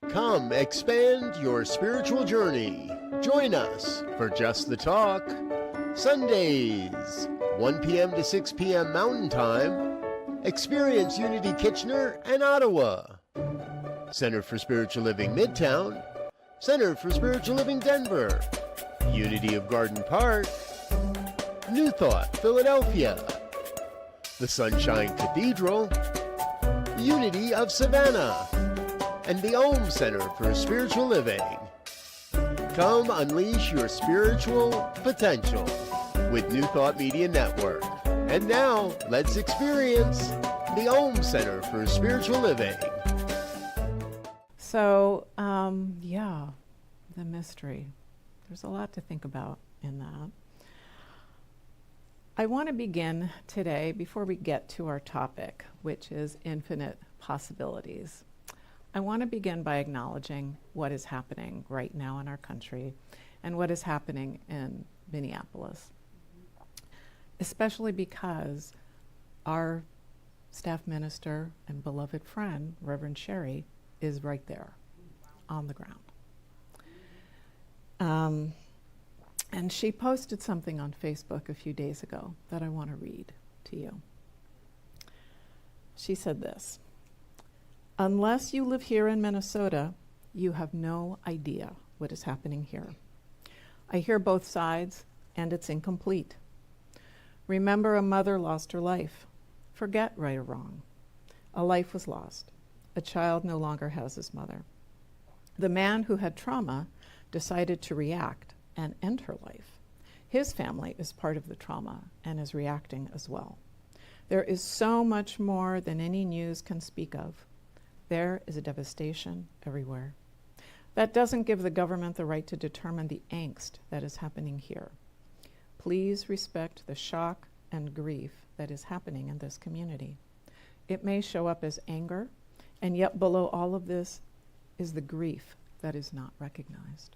Come expand your spiritual journey. Join us for Just the Talk, Sundays, 1 p.m. to 6 p.m. Mountain Time. Experience Unity Kitchener and Ottawa. Center for Spiritual Living Midtown, Center for Spiritual Living Denver, Unity of Garden Park, New Thought Philadelphia, the Sunshine Cathedral, Unity of Savannah, and the Ohm Center for Spiritual Living. Come unleash your spiritual potential with New Thought Media Network. And now, let's experience the Ohm Center for Spiritual Living. So, the mystery. There's a lot to think about in that. I want to begin today, before we get to our topic, which is infinite possibilities. I want to begin by acknowledging what is happening right now in our country and what is happening in Minneapolis, especially because our staff minister and beloved friend, Reverend Sherry, is right there on the ground. And she posted something on Facebook a few days ago that I want to read to you. She said this: "Unless you live here in Minnesota, you have no idea what is happening here. I hear both sides, and it's incomplete. Remember, a mother lost her life. Forget right or wrong. A life was lost. A child no longer has his mother. The man who had trauma decided to react and end her life. His family is part of the trauma and is reacting as well. There is so much more than any news can speak of. There is a devastation everywhere. That doesn't give the government the right to determine the angst that is happening here. Please respect the shock and grief that is happening in this community. It may show up as anger, and yet below all of this is the grief that is not recognized.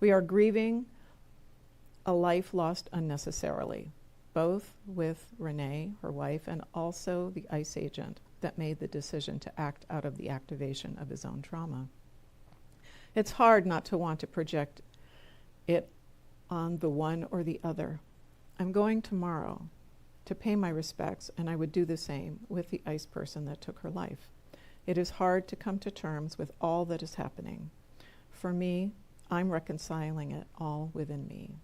We are grieving a life lost unnecessarily, both with Renee, her wife, and also the ICE agent that made the decision to act out of the activation of his own trauma. It's hard not to want to project it on the one or the other. I'm going tomorrow to pay my respects, and I would do the same with the ICE person that took her life. It is hard to come to terms with all that is happening. For me, I'm reconciling it all within me.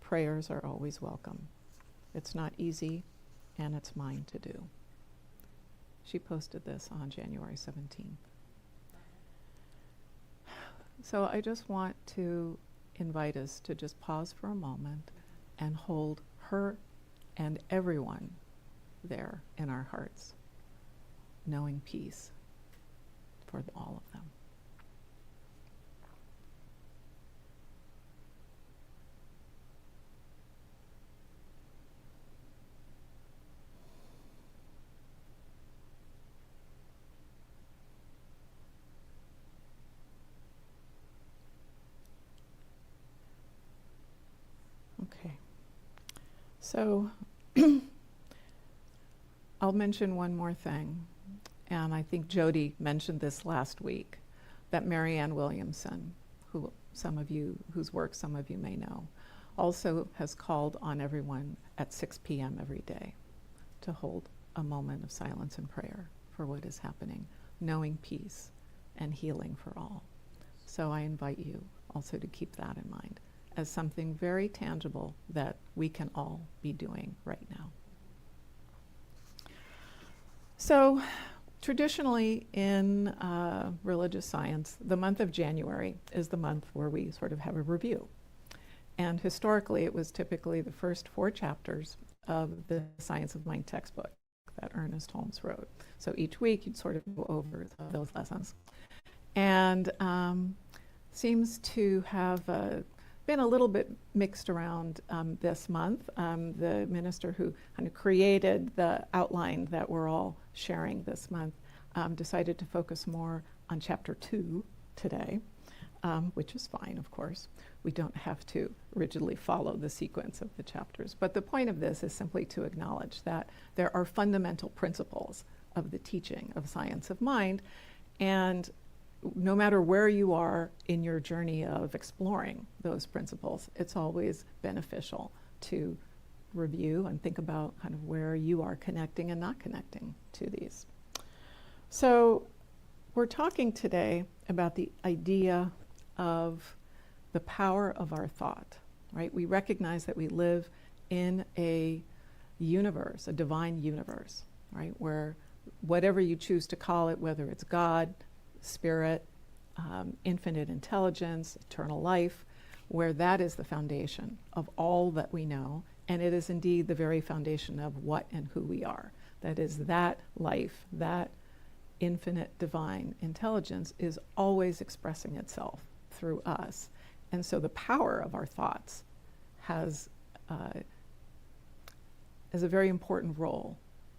Prayers are always welcome. It's not easy, and it's mine to do." She posted this on January 17th. So I just want to invite us to just pause for a moment and hold her and everyone there in our hearts, knowing peace for all of them. Okay, so I'll mention one more thing, and I think Jody mentioned this last week, that Marianne Williamson, who whose work some of you may know, also has called on everyone at 6 p.m. every day to hold a moment of silence and prayer for what is happening, knowing peace and healing for all. So I invite you also to keep that in mind as something very tangible that we can all be doing right now. So traditionally in religious science, the month of January is the month where we sort of have a review. And historically, it was typically the first 4 chapters of the Science of Mind textbook that Ernest Holmes wrote. So each week you'd sort of go over those lessons. And seems to have been a little bit mixed around this month. The minister who kind of created the outline that we're all sharing this month decided to focus more on chapter 2 today, which is fine, of course. We don't have to rigidly follow the sequence of the chapters. But the point of this is simply to acknowledge that there are fundamental principles of the teaching of science of mind, and no matter where you are in your journey of exploring those principles, it's always beneficial to review and think about kind of where you are connecting and not connecting to these. So we're talking today about the idea of the power of our thought, right? We recognize that we live in a universe, a divine universe, right? Where whatever you choose to call it, whether it's God, spirit, infinite intelligence, eternal life, where that is the foundation of all that we know, and it is indeed the very foundation of what and who we are. That is, that life, that infinite divine intelligence is always expressing itself through us. And so the power of our thoughts has a very important role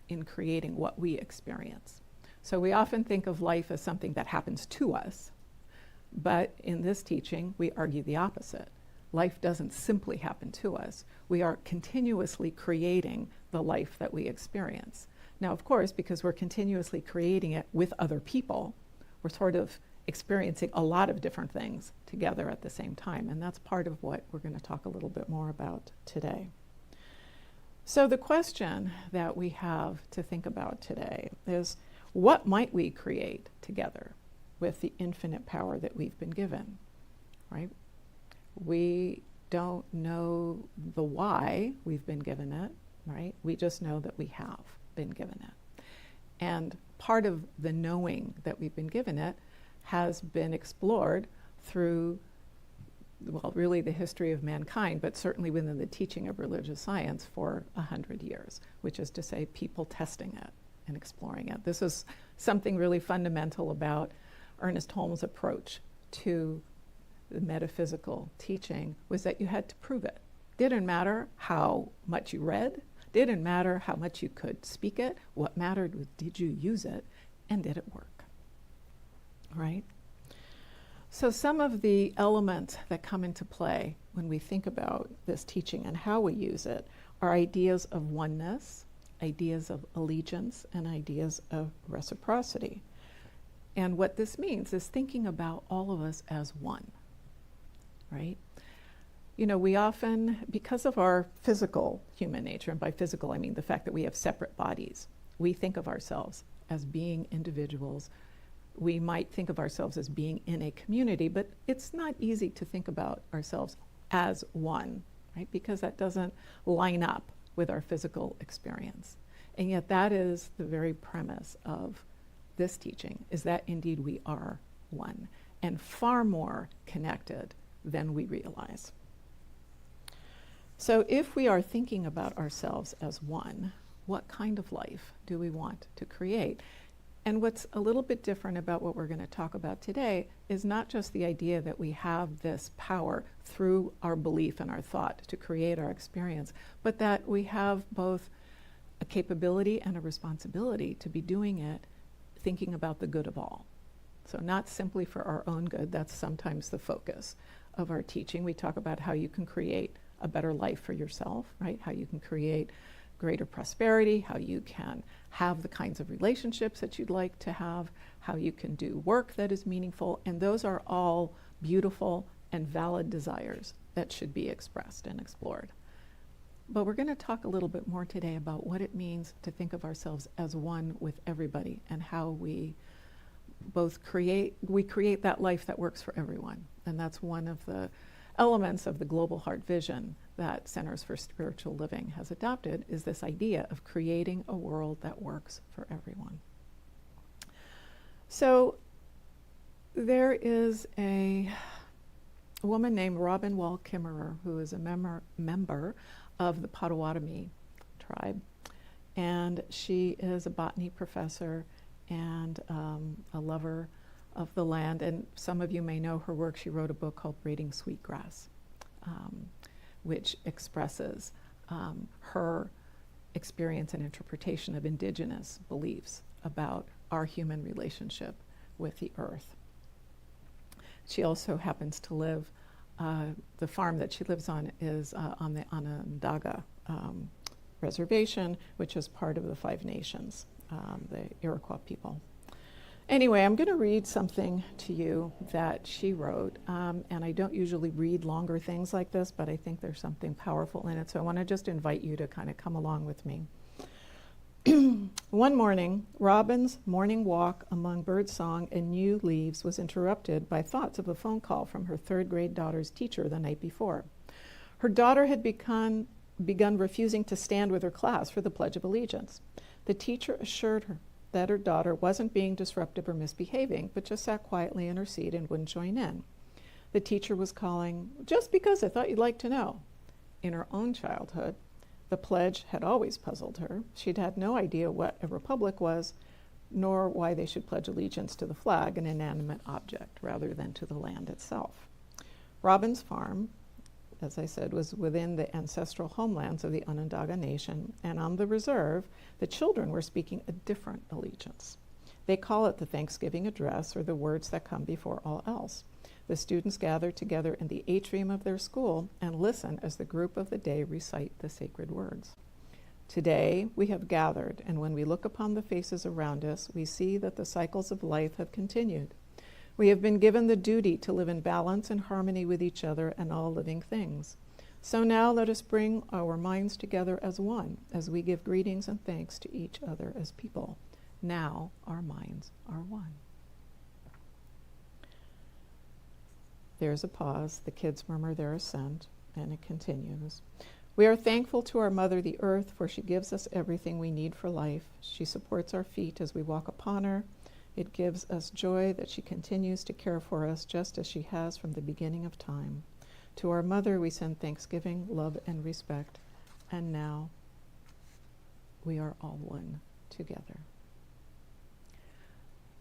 in creating what we experience. So we often think of life as something that happens to us, but in this teaching, we argue the opposite. Life doesn't simply happen to us. We are continuously creating the life that we experience. Now, of course, because we're continuously creating it with other people, we're sort of experiencing a lot of different things together at the same time, and that's part of what we're going to talk a little bit more about today. So the question that we have to think about today is, what might we create together with the infinite power that we've been given, right? We don't know the why we've been given it, right? We just know that we have been given it. And part of the knowing that we've been given it has been explored through, well, really the history of mankind, but certainly within the teaching of religious science for 100 years, which is to say people testing it and exploring it. This is something really fundamental about Ernest Holmes' approach to the metaphysical teaching, was that you had to prove it. Didn't matter how much you read, didn't matter how much you could speak it. What mattered was, did you use it and did it work, right? So some of the elements that come into play when we think about this teaching and how we use it are ideas of oneness, ideas of allegiance, and ideas of reciprocity. And what this means is thinking about all of us as one, right? You know, we often, because of our physical human nature, and by physical I mean the fact that we have separate bodies, we think of ourselves as being individuals. We might think of ourselves as being in a community, but it's not easy to think about ourselves as one, right? Because that doesn't line up with our physical experience. And yet that is the very premise of this teaching, is that indeed we are one, and far more connected than we realize. So if we are thinking about ourselves as one, what kind of life do we want to create? And what's a little bit different about what we're going to talk about today is not just the idea that we have this power through our belief and our thought to create our experience, but that we have both a capability and a responsibility to be doing it thinking about the good of all. So not simply for our own good, that's sometimes the focus of our teaching. We talk about how you can create a better life for yourself, right? How you can create greater prosperity, how you can have the kinds of relationships that you'd like to have, how you can do work that is meaningful, and those are all beautiful and valid desires that should be expressed and explored. But we're going to talk a little bit more today about what it means to think of ourselves as one with everybody, and how we both create that life that works for everyone. And that's one of the elements of the Global Heart Vision that Centers for Spiritual Living has adopted, is this idea of creating a world that works for everyone. So there is a woman named Robin Wall Kimmerer, who is a member of the Potawatomi tribe, and she is a botany professor and a lover of the land, and some of you may know her work. She wrote a book called Braiding Sweetgrass, which expresses her experience and interpretation of indigenous beliefs about our human relationship with the earth. She also happens to live, the farm that she lives on is on the Onondaga reservation, which is part of the Five Nations, the Iroquois people. Anyway, I'm going to read something to you that she wrote, and I don't usually read longer things like this, but I think there's something powerful in it, so I want to just invite you to kind of come along with me. One morning, Robin's morning walk among birdsong and new leaves was interrupted by thoughts of a phone call from her third-grade daughter's teacher the night before. Her daughter had begun refusing to stand with her class for the Pledge of Allegiance. The teacher assured her that her daughter wasn't being disruptive or misbehaving, but just sat quietly in her seat and wouldn't join in. The teacher was calling, "Just because I thought you'd like to know." In her own childhood, the pledge had always puzzled her. She'd had no idea what a republic was, nor why they should pledge allegiance to the flag, an inanimate object, rather than to the land itself. Robin's farm, as I said, was within the ancestral homelands of the Onondaga Nation, and on the reserve, the children were speaking a different allegiance. They call it the Thanksgiving Address, or the words that come before all else. The students gather together in the atrium of their school and listen as the group of the day recite the sacred words. Today, we have gathered, and when we look upon the faces around us, we see that the cycles of life have continued. We have been given the duty to live in balance and harmony with each other and all living things. So now let us bring our minds together as one, as we give greetings and thanks to each other as people. Now our minds are one. There's a pause. The kids murmur their assent, and it continues. We are thankful to our mother, the earth, for she gives us everything we need for life. She supports our feet as we walk upon her. It gives us joy that she continues to care for us just as she has from the beginning of time. To our mother, we send thanksgiving, love, and respect. And now we are all one together.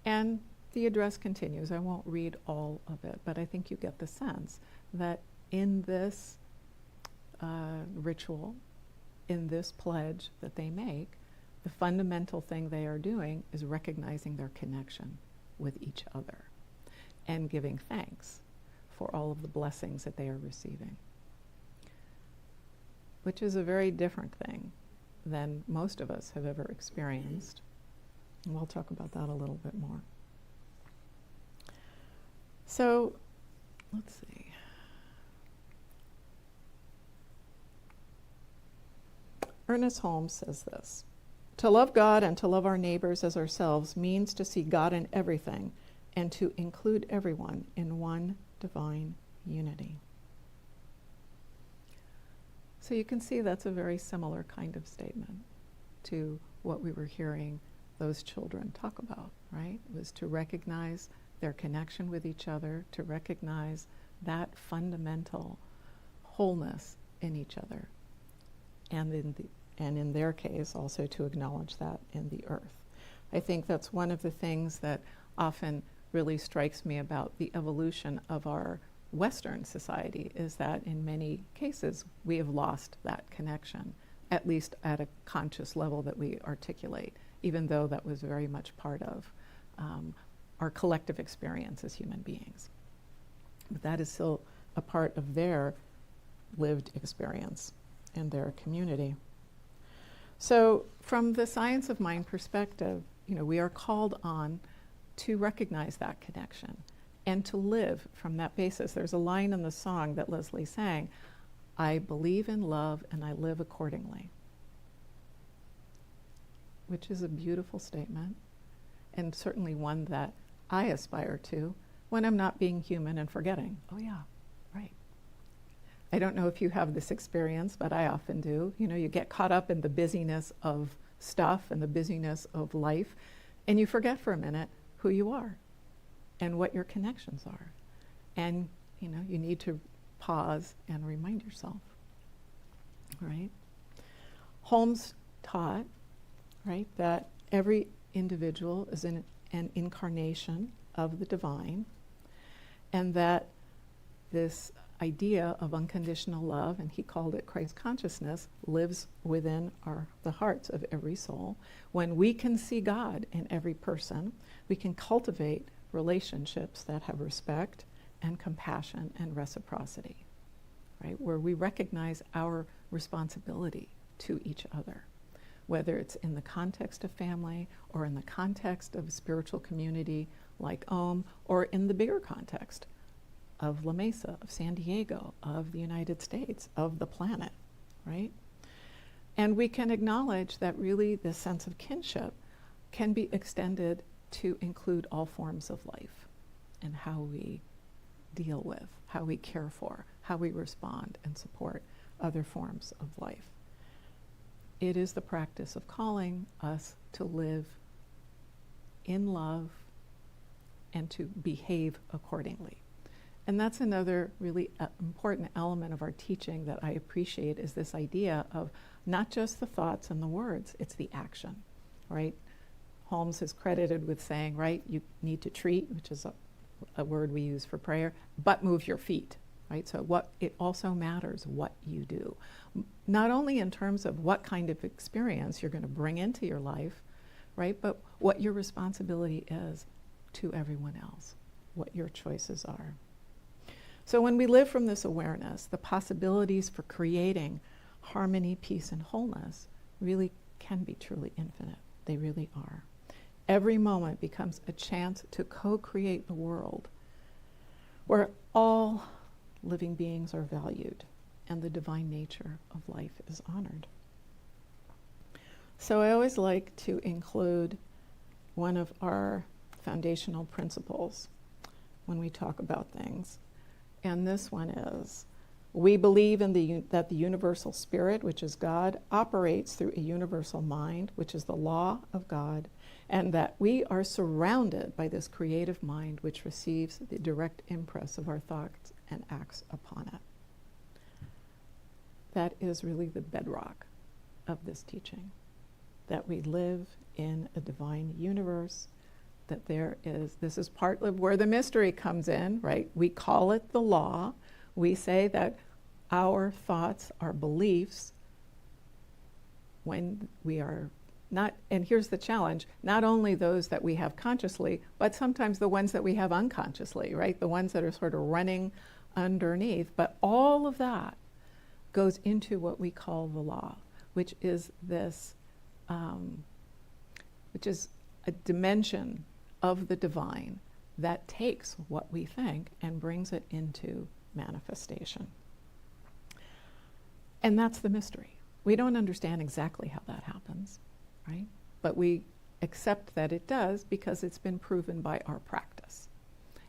And the address continues. I won't read all of it, but I think you get the sense that in this ritual, in this pledge that they make, the fundamental thing they are doing is recognizing their connection with each other and giving thanks for all of the blessings that they are receiving, which is a very different thing than most of us have ever experienced. And we'll talk about that a little bit more. So, let's see. Ernest Holmes says this: "To love God and to love our neighbors as ourselves means to see God in everything and to include everyone in one divine unity." So you can see that's a very similar kind of statement to what we were hearing those children talk about, right? It was to recognize their connection with each other, to recognize that fundamental wholeness in each other, and in their case also to acknowledge that in the earth. I think that's one of the things that often really strikes me about the evolution of our Western society, is that in many cases we have lost that connection, at least at a conscious level that we articulate, even though that was very much part of our collective experience as human beings. But that is still a part of their lived experience in their community. So from the science of mind perspective, we are called on to recognize that connection and to live from that basis. There's a line in the song that Leslie sang, "I believe in love and I live accordingly," which is a beautiful statement, and certainly one that I aspire to when I'm not being human and forgetting, oh yeah, right. I don't know if you have this experience, but I often do. You get caught up in the busyness of stuff and the busyness of life, and you forget for a minute who you are and what your connections are. And, you need to pause and remind yourself, right? Holmes taught, right, that every individual is an incarnation of the divine, and that this idea of unconditional love, and he called it Christ consciousness, lives within the hearts of every soul. When we can see God in every person, we can cultivate relationships that have respect and compassion and reciprocity, right? Where we recognize our responsibility to each other. whether it's in the context of family or in the context of a spiritual community like Ohm, or in the bigger context of La Mesa, of San Diego, of the United States, of the planet, right? And we can acknowledge that really this sense of kinship can be extended to include all forms of life and how we deal with, how we care for, how we respond and support other forms of life. It is the practice of calling us to live in love and to behave accordingly. And that's another really important element of our teaching that I appreciate, is this idea of not just the thoughts and the words, it's the action, right? Holmes is credited with saying, right, you need to treat, which is a word we use for prayer, but move your feet, right? So it also matters what you do, not only in terms of what kind of experience you're going to bring into your life, right, but what your responsibility is to everyone else, what your choices are. So when we live from this awareness, the possibilities for creating harmony, peace, and wholeness really can be truly infinite. They really are. Every moment becomes a chance to co-create the world where all living beings are valued and the divine nature of life is honored. So I always like to include one of our foundational principles when we talk about things. And this one is, we believe in that the universal spirit, which is God, operates through a universal mind, which is the law of God, and that we are surrounded by this creative mind which receives the direct impress of our thoughts and acts upon it. That is really the bedrock of this teaching, that we live in a divine universe, that this is part of where the mystery comes in, right? We call it the law. We say that our thoughts are beliefs when we are not, and here's the challenge, not only those that we have consciously, but sometimes the ones that we have unconsciously, right? The ones that are sort of running underneath. But all of that goes into what we call the law, which is this, which is a dimension of the divine that takes what we think and brings it into manifestation. And that's the mystery. We don't understand exactly how that happens, right? But we accept that it does because it's been proven by our practice.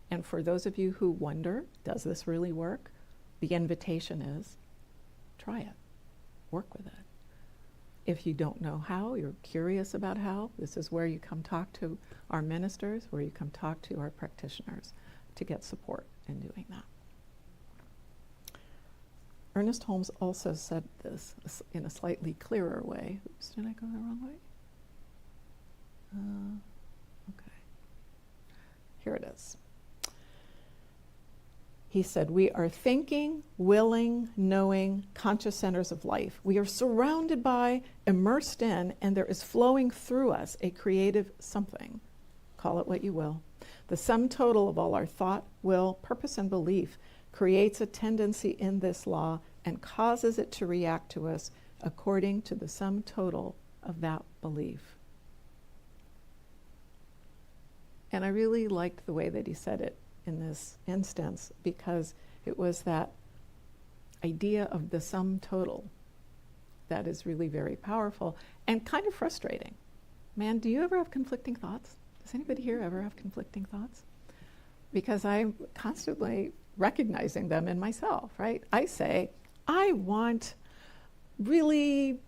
And for those of you who wonder, does this really work? The invitation is, try it, work with it. If you don't know how, you're curious about how, this is where you come talk to our ministers, where you come talk to our practitioners to get support in doing that. Ernest Holmes also said this in a slightly clearer way. Oops, did I go the wrong way? Okay. Here it is. He said, we are thinking, willing, knowing, conscious centers of life. We are surrounded by, immersed in, and there is flowing through us a creative something. Call it what you will. The sum total of all our thought, will, purpose, and belief creates a tendency in this law and causes it to react to us according to the sum total of that belief. And I really liked the way that he said it in this instance, because it was that idea of the sum total that is really very powerful and kind of frustrating. Man, do you ever have conflicting thoughts? Does anybody here ever have conflicting thoughts? Because I'm constantly recognizing them in myself, right? I say, I want really,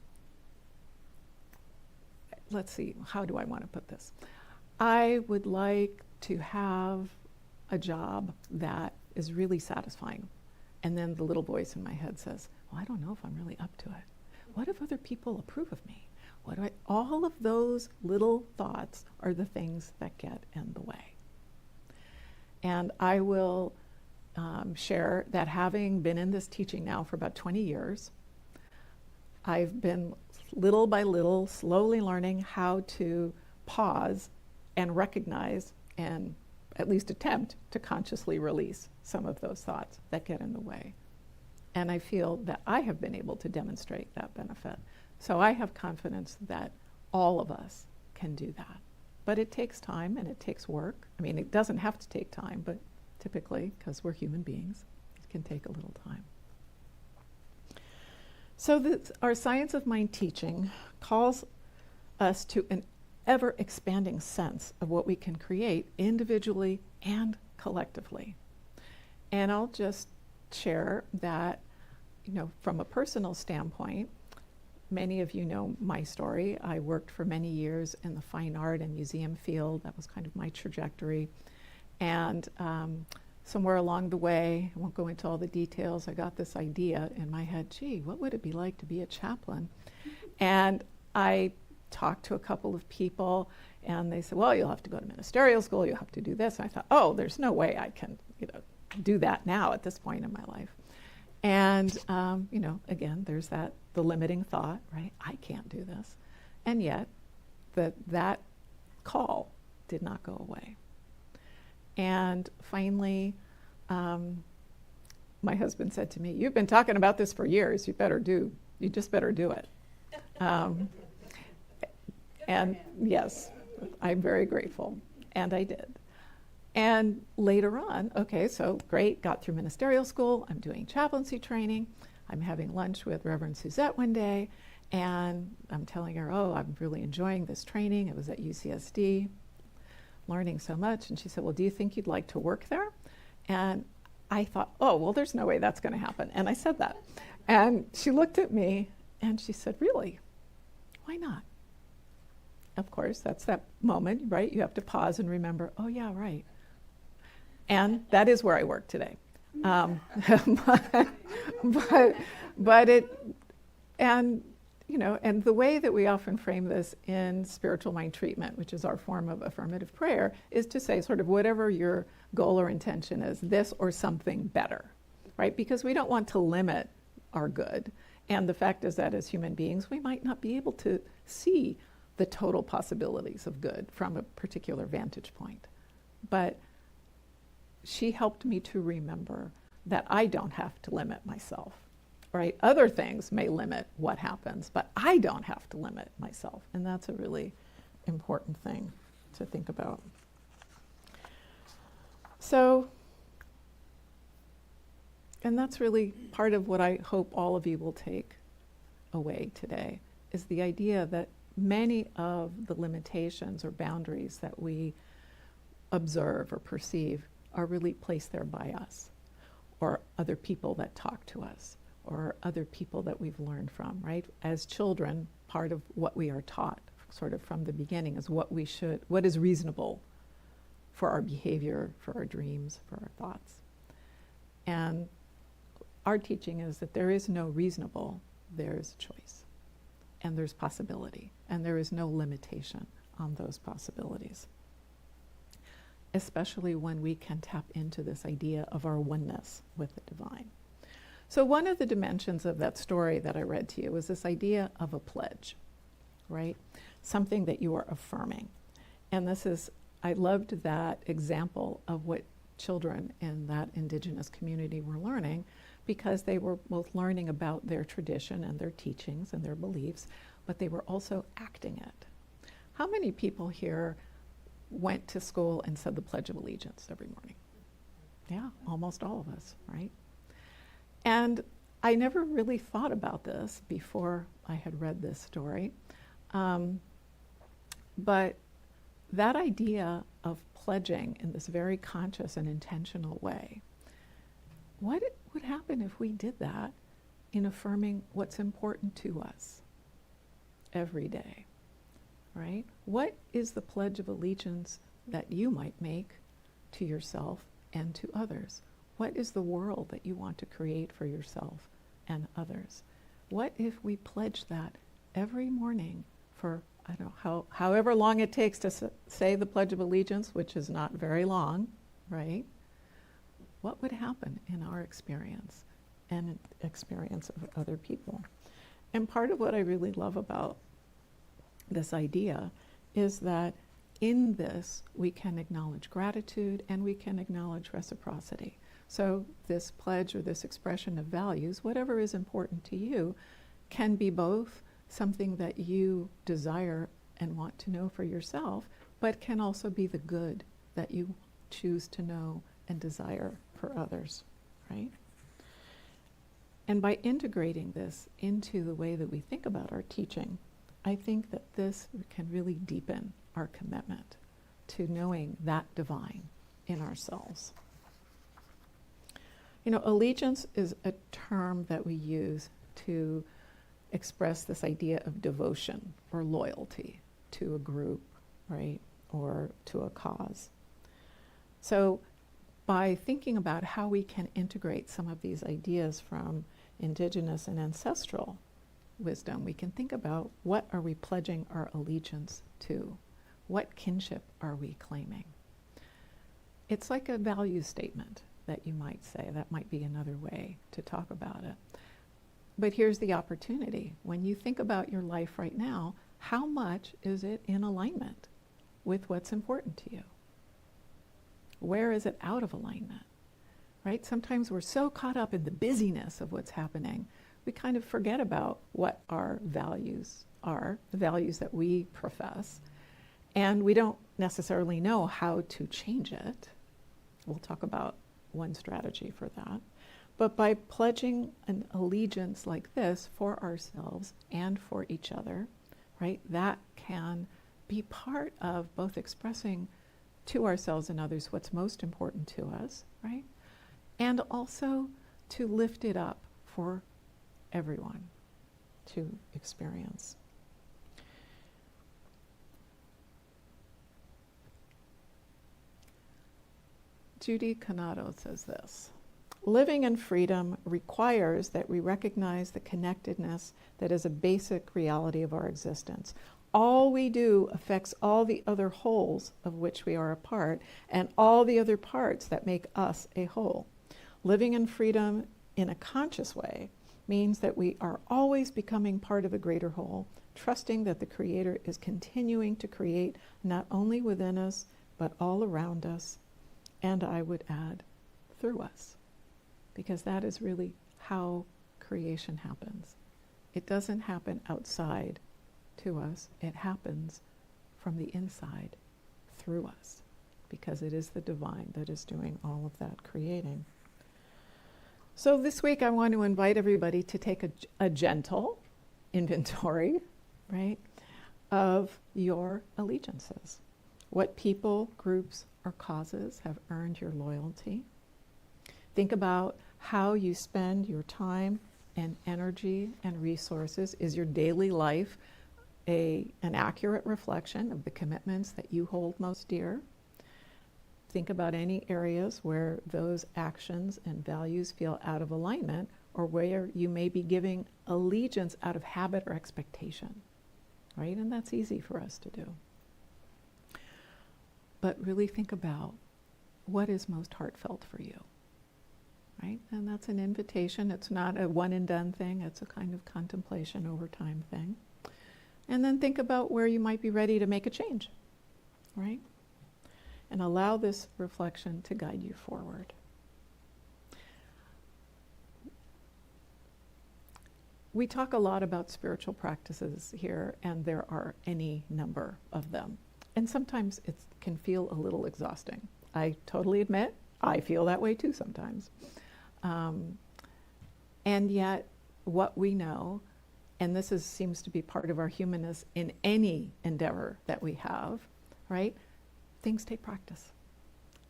let's see, how do I want to put this? I would like to have a job that is really satisfying. And then the little voice in my head says, well, I don't know if I'm really up to it. What if other people approve of me? All of those little thoughts are the things that get in the way. And I will share that having been in this teaching now for about 20 years, I've been little by little slowly learning how to pause and recognize and at least attempt to consciously release some of those thoughts that get in the way. And I feel that I have been able to demonstrate that benefit. So I have confidence that all of us can do that. But it takes time and it takes work. I mean, it doesn't have to take time, but typically, because we're human beings, it can take a little time. So our Science of Mind teaching calls us to an ever-expanding sense of what we can create individually and collectively. And I'll just share that, from a personal standpoint, many of you know my story. I worked for many years in the fine art and museum field. That was kind of my trajectory. And somewhere along the way, I won't go into all the details, I got this idea in my head, gee, what would it be like to be a chaplain? And I talked to a couple of people, and they said, well, you'll have to go to ministerial school, you'll have to do this. And I thought, oh, there's no way I can do that now at this point in my life. And, again, there's the limiting thought, right? I can't do this. And yet, that call did not go away. And finally, my husband said to me, you've been talking about this for years, you just better do it. And yes, I'm very grateful. And I did. And later on, okay, so great, got through ministerial school, I'm doing chaplaincy training, I'm having lunch with Reverend Suzette one day, and I'm telling her, oh, I'm really enjoying this training. It was at UCSD, learning so much. And she said, well, do you think you'd like to work there? And I thought, oh, well, there's no way that's going to happen. And I said that. And she looked at me and she said, really? Why not? Of course, that's that moment, right? You have to pause and remember, oh, yeah, right. And that is where I work today. But the way that we often frame this in spiritual mind treatment, which is our form of affirmative prayer, is to say sort of whatever your goal or intention is, this or something better, right? Because we don't want to limit our good. And the fact is that as human beings, we might not be able to see the total possibilities of good from a particular vantage point. But she helped me to remember that I don't have to limit myself, right? Other things may limit what happens, but I don't have to limit myself. And that's a really important thing to think about. So, and that's really part of what I hope all of you will take away today, is the idea that many of the limitations or boundaries that we observe or perceive are really placed there by us, or other people that talk to us, or other people that we've learned from, right? As children, part of what we are taught sort of from the beginning is what is reasonable for our behavior, for our dreams, for our thoughts. And our teaching is that there is no reasonable, there's choice. And there's possibility. And there is no limitation on those possibilities. Especially when we can tap into this idea of our oneness with the divine. So one of the dimensions of that story that I read to you was this idea of a pledge, right? Something that you are affirming. And I loved that example of what children in that indigenous community were learning, because they were both learning about their tradition and their teachings and their beliefs, but they were also acting it. How many people here went to school and said the Pledge of Allegiance every morning? Yeah, almost all of us, right? And I never really thought about this before I had read this story. But that idea of pledging in this very conscious and intentional way, what would happen if we did that in affirming what's important to us every day, right? What is the Pledge of Allegiance that you might make to yourself and to others? What is the world that you want to create for yourself and others? What if we pledge that every morning for, I don't know, however long it takes to say the Pledge of Allegiance, which is not very long, right? What would happen in our experience and experience of other people? And part of what I really love about this idea is that in this we can acknowledge gratitude and we can acknowledge reciprocity. So this pledge or this expression of values, whatever is important to you, can be both something that you desire and want to know for yourself, but can also be the good that you choose to know and desire for others, right? And by integrating this into the way that we think about our teaching, I think that this can really deepen our commitment to knowing that divine in ourselves. You know, allegiance is a term that we use to express this idea of devotion or loyalty to a group, right, or to a cause. So by thinking about how we can integrate some of these ideas from indigenous and ancestral wisdom, we can think about, what are we pledging our allegiance to? What kinship are we claiming? It's like a value statement that you might say. That might be another way to talk about it. But here's the opportunity. When you think about your life right now, how much is it in alignment with what's important to you? Where is it out of alignment, right? Sometimes we're so caught up in the busyness of what's happening, we kind of forget about what our values are, the values that we profess, and we don't necessarily know how to change it. We'll talk about one strategy for that. But by pledging an allegiance like this for ourselves and for each other, right, that can be part of both expressing to ourselves and others what's most important to us, right, and also to lift it up for everyone to experience. Judy Canado says this: living in freedom requires that we recognize the connectedness that is a basic reality of our existence. All we do affects all the other wholes of which we are a part, and all the other parts that make us a whole. Living in freedom in a conscious way means that we are always becoming part of a greater whole, trusting that the Creator is continuing to create not only within us, but all around us, and I would add, through us. Because that is really how creation happens. It doesn't happen outside to us, it happens from the inside through us, because it is the divine that is doing all of that creating. So this week I want to invite everybody to take a gentle inventory, right, of your allegiances. What people, groups, or causes have earned your loyalty. Think about how you spend your time and energy and resources. Is your daily life an accurate reflection of the commitments that you hold most dear? Think about any areas where those actions and values feel out of alignment, or where you may be giving allegiance out of habit or expectation, right? And that's easy for us to do. But really think about what is most heartfelt for you, right? And that's an invitation. It's not a one and done thing. It's a kind of contemplation over time thing. And then think about where you might be ready to make a change, right? And allow this reflection to guide you forward. We talk a lot about spiritual practices here, and there are any number of them. And sometimes it can feel a little exhausting. I totally admit, I feel that way too sometimes. And yet, what we know, and this seems to be part of our humanness in any endeavor that we have, right? Things take practice.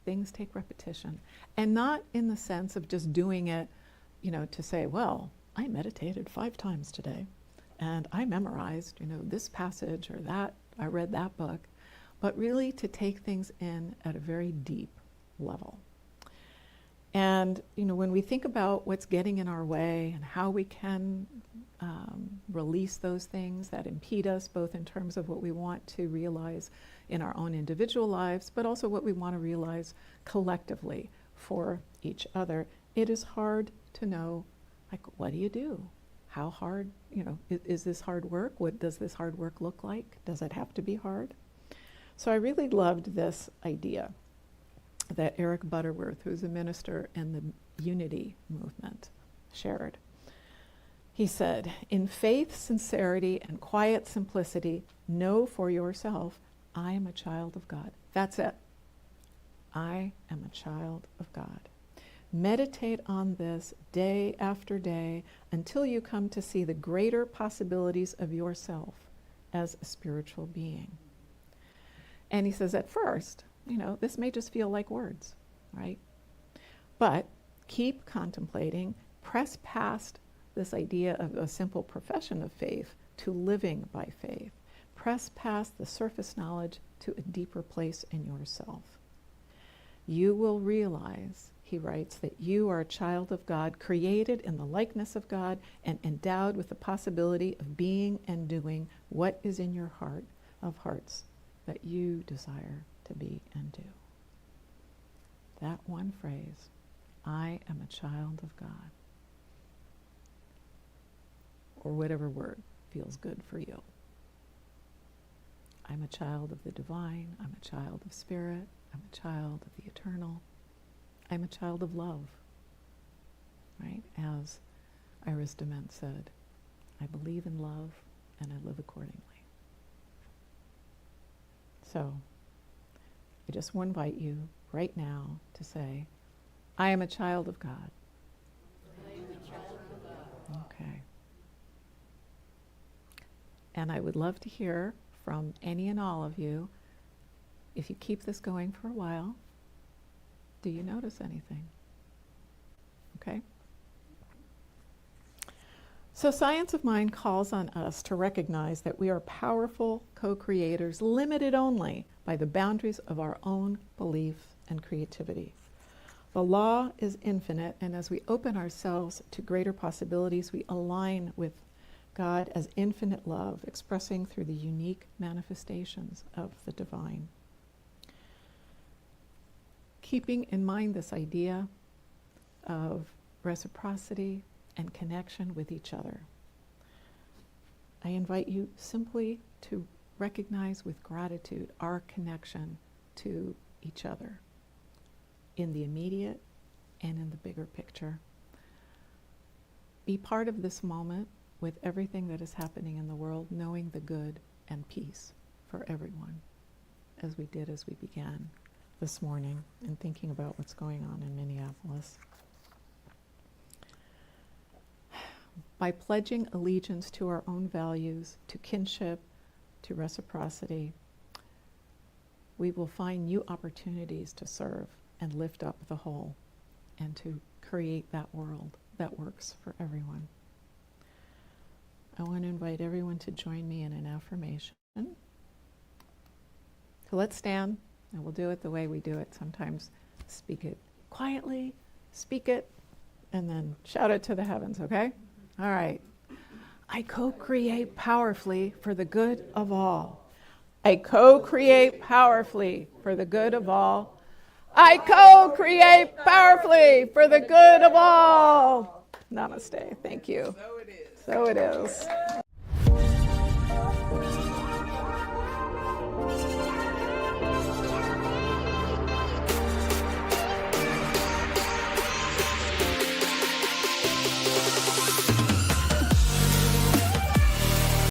Things take repetition. And not in the sense of just doing it, to say, well, I meditated 5 times today, and I memorized, this passage or that, I read that book, but really to take things in at a very deep level. And, when we think about what's getting in our way and how we can release those things that impede us, both in terms of what we want to realize in our own individual lives, but also what we want to realize collectively for each other, it is hard to know, what do you do? How hard, is this hard work? What does this hard work look like? Does it have to be hard? So I really loved this idea that Eric Butterworth, who's a minister in the Unity movement, shared. He said, in faith, sincerity, and quiet simplicity, know for yourself, I am a child of God. That's it. I am a child of God. Meditate on this day after day until you come to see the greater possibilities of yourself as a spiritual being. And he says, at first, this may just feel like words, right? But keep contemplating, press past this idea of a simple profession of faith to living by faith. Press past the surface knowledge to a deeper place in yourself. You will realize, he writes, that you are a child of God, created in the likeness of God, and endowed with the possibility of being and doing what is in your heart of hearts that you desire to be and do. That one phrase, I am a child of God, or whatever word feels good for you. I'm a child of the divine. I'm a child of spirit. I'm a child of the eternal. I'm a child of love, right? As Iris Dement said, I believe in love and I live accordingly. So I just want to invite you right now to say, I am a child of God. I am a child of God. Okay. And I would love to hear from any and all of you, if you keep this going for a while, do you notice anything? Okay? So Science of Mind calls on us to recognize that we are powerful co-creators, limited only by the boundaries of our own belief and creativity. The law is infinite, and as we open ourselves to greater possibilities, we align with God as infinite love, expressing through the unique manifestations of the divine. Keeping in mind this idea of reciprocity and connection with each other, I invite you simply to recognize with gratitude our connection to each other in the immediate and in the bigger picture. Be part of this moment with everything that is happening in the world, knowing the good and peace for everyone, as we did as we began this morning and thinking about what's going on in Minneapolis. By pledging allegiance to our own values, to kinship, to reciprocity, we will find new opportunities to serve and lift up the whole and to create that world that works for everyone. I want to invite everyone to join me in an affirmation. So let's stand, and we'll do it the way we do it. Sometimes speak it quietly, speak it, and then shout it to the heavens, okay? All right. I co-create powerfully for the good of all. I co-create powerfully for the good of all. I co-create powerfully for the good of all. Namaste. Thank you. So it is. So it is.